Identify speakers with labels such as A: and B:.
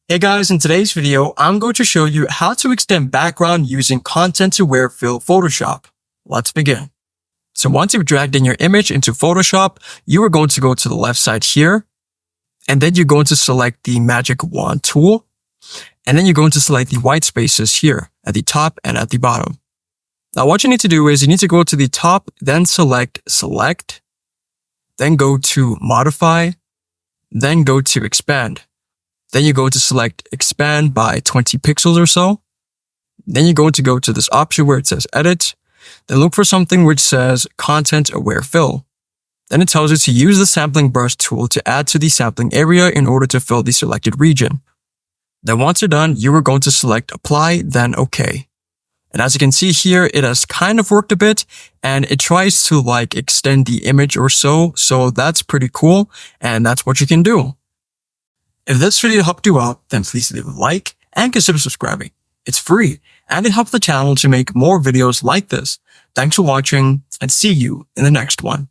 A: Hey guys, in today's video, I'm going to show you how to extend background using content-aware fill Photoshop. Let's begin. So once you've dragged in your image into Photoshop, you are going to go to the left side here, and then you're going to select the magic wand tool, and then you're going to select the white spaces here at the top and at the bottom. Now what you need to do is you need to go to the top, then select, then go to modify, then go to expand. Then you go to select expand by 20 pixels or so. Then you're going to go to this option where it says edit. Then look for something which says content aware fill. Then it tells you to use the sampling brush tool to add to the sampling area in order to fill the selected region. Then once you're done, you are going to select apply, then OK. And as you can see here, it has kind of worked a bit and it tries to extend the image or so. So that's pretty cool. And that's what you can do. If this video helped you out, then please leave a like and consider subscribing. It's free and it helps the channel to make more videos like this. Thanks for watching and see you in the next one.